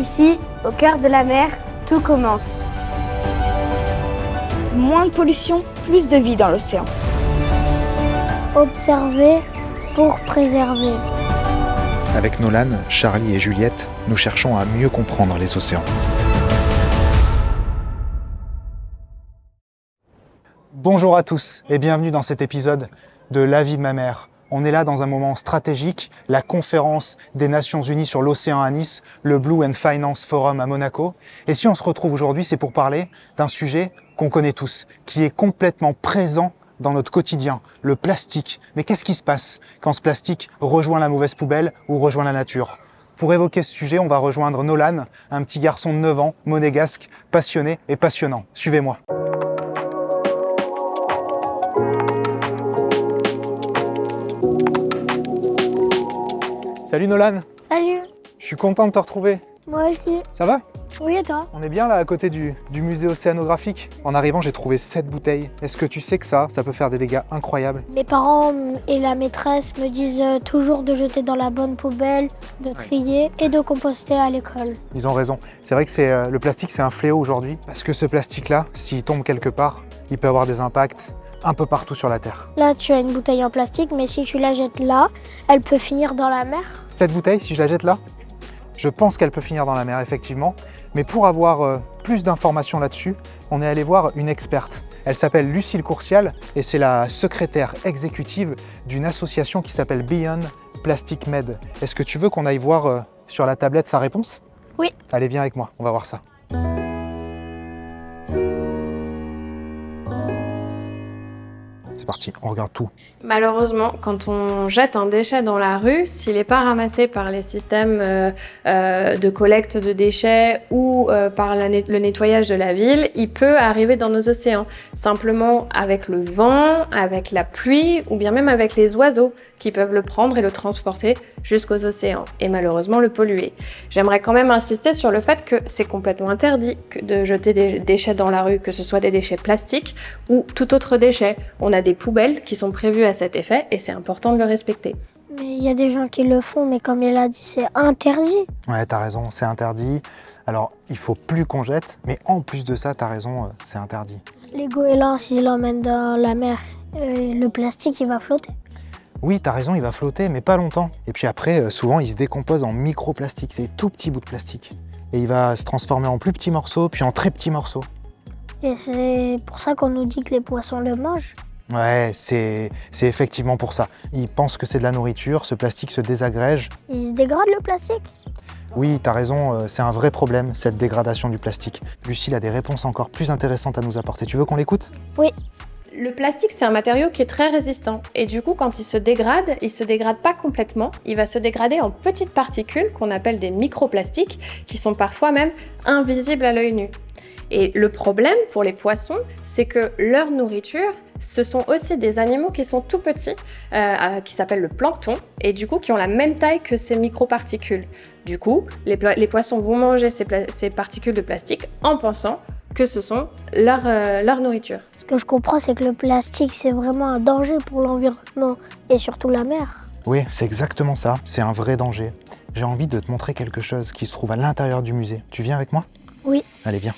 Ici, au cœur de la mer, tout commence. Moins de pollution, plus de vie dans l'océan. Observer pour préserver. Avec Nolan, Charlie et Juliette, nous cherchons à mieux comprendre les océans. Bonjour à tous et bienvenue dans cet épisode de La vie de ma mère. On est là dans un moment stratégique, la conférence des Nations Unies sur l'océan à Nice, le Blue and Finance Forum à Monaco. Et si on se retrouve aujourd'hui, c'est pour parler d'un sujet qu'on connaît tous, qui est complètement présent dans notre quotidien, le plastique. Mais qu'est-ce qui se passe quand ce plastique rejoint la mauvaise poubelle ou rejoint la nature? Pour évoquer ce sujet, on va rejoindre Nolan, un petit garçon de 9 ans, monégasque, passionné et passionnant. Suivez-moi. Salut Nolan. Salut. Je suis content de te retrouver. Moi aussi. Ça va? Oui, et toi? On est bien là à côté du musée océanographique. En arrivant, j'ai trouvé 7 bouteilles. Est-ce que tu sais que ça peut faire des dégâts incroyables? Mes parents et la maîtresse me disent toujours de jeter dans la bonne poubelle, de trier et de composter à l'école. Ils ont raison. C'est vrai que le plastique, c'est un fléau aujourd'hui. Parce que ce plastique-là, s'il tombe quelque part, il peut avoir des impacts un peu partout sur la Terre. Là, tu as une bouteille en plastique, mais si tu la jettes là, elle peut finir dans la mer. Cette bouteille, si je la jette là, je pense qu'elle peut finir dans la mer, effectivement. Mais pour avoir plus d'informations là-dessus, on est allé voir une experte. Elle s'appelle Lucille Courcial et c'est la secrétaire exécutive d'une association qui s'appelle Beyond Plastic Med. Est-ce que tu veux qu'on aille voir sur la tablette sa réponse? Oui. Allez, viens avec moi, on va voir ça. C'est parti, on regarde tout. Malheureusement, quand on jette un déchet dans la rue, s'il n'est pas ramassé par les systèmes de collecte de déchets ou par le nettoyage de la ville, il peut arriver dans nos océans. Simplement avec le vent, avec la pluie ou bien même avec les oiseaux qui peuvent le prendre et le transporter jusqu'aux océans et malheureusement le polluer. J'aimerais quand même insister sur le fait que c'est complètement interdit de jeter des déchets dans la rue, que ce soit des déchets plastiques ou tout autre déchet. On a des poubelles qui sont prévues à cet effet et c'est important de le respecter. Mais il y a des gens qui le font, mais comme elle a dit, c'est interdit. Ouais, t'as raison, c'est interdit. Alors, il faut plus qu'on jette, mais en plus de ça, t'as raison, c'est interdit. Les goélands, s'ils l'emmènent dans la mer, le plastique, il va flotter. Oui, t'as raison, il va flotter, mais pas longtemps. Et puis après, souvent, il se décompose en microplastique. C'est tout petits bouts de plastique. Et il va se transformer en plus petits morceaux, puis en très petits morceaux. Et c'est pour ça qu'on nous dit que les poissons le mangent. Ouais, c'est effectivement pour ça. Ils pensent que c'est de la nourriture, ce plastique se désagrège. Il se dégrade le plastique? Oui, t'as raison, c'est un vrai problème, cette dégradation du plastique. Lucille a des réponses encore plus intéressantes à nous apporter. Tu veux qu'on l'écoute? Oui. Le plastique, c'est un matériau qui est très résistant et du coup, quand il se dégrade pas complètement. Il va se dégrader en petites particules qu'on appelle des microplastiques qui sont parfois même invisibles à l'œil nu. Et le problème pour les poissons, c'est que leur nourriture, ce sont aussi des animaux qui sont tout petits, qui s'appellent le plancton, et du coup qui ont la même taille que ces microparticules. Du coup, les poissons vont manger ces particules de plastique en pensant que ce sont leur nourriture. Ce que je comprends, c'est que le plastique, c'est vraiment un danger pour l'environnement et surtout la mer. Oui, c'est exactement ça, c'est un vrai danger. J'ai envie de te montrer quelque chose qui se trouve à l'intérieur du musée. Tu viens avec moi? Oui. Allez, viens.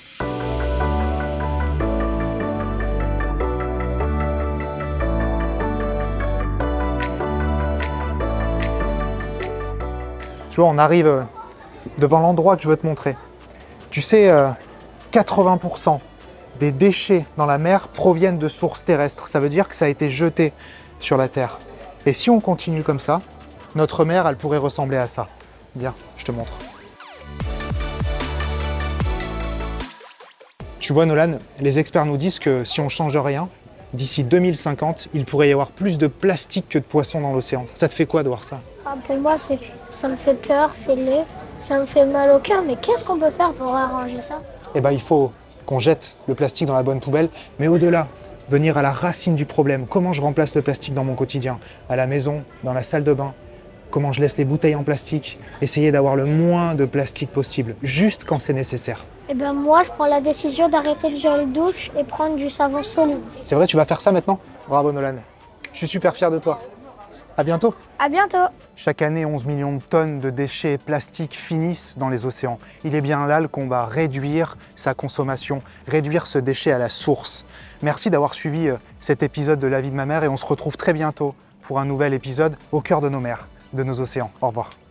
Tu vois, on arrive devant l'endroit que je veux te montrer. Tu sais, 80% des déchets dans la mer proviennent de sources terrestres. Ça veut dire que ça a été jeté sur la Terre. Et si on continue comme ça, notre mer, elle pourrait ressembler à ça. Viens, je te montre. Tu vois, Nolan, les experts nous disent que si on ne change rien, d'ici 2050, il pourrait y avoir plus de plastique que de poissons dans l'océan. Ça te fait quoi de voir ça? Pour moi, ça me fait peur, c'est laid, ça me fait mal au cœur, mais qu'est-ce qu'on peut faire pour arranger ça? Eh bien, il faut qu'on jette le plastique dans la bonne poubelle, mais au-delà, venir à la racine du problème. Comment je remplace le plastique dans mon quotidien? À la maison, dans la salle de bain? Comment je laisse les bouteilles en plastique? Essayer d'avoir le moins de plastique possible, juste quand c'est nécessaire. Eh bien moi, je prends la décision d'arrêter le gel douche et prendre du savon solide. C'est vrai, tu vas faire ça maintenant? Bravo Nolan. Je suis super fier de toi. À bientôt. À bientôt. Chaque année, 11 millions de tonnes de déchets plastiques finissent dans les océans. Il est bien là le combat, réduire sa consommation, réduire ce déchet à la source. Merci d'avoir suivi cet épisode de La vie de ma mère et on se retrouve très bientôt pour un nouvel épisode au cœur de nos mers, de nos océans. Au revoir.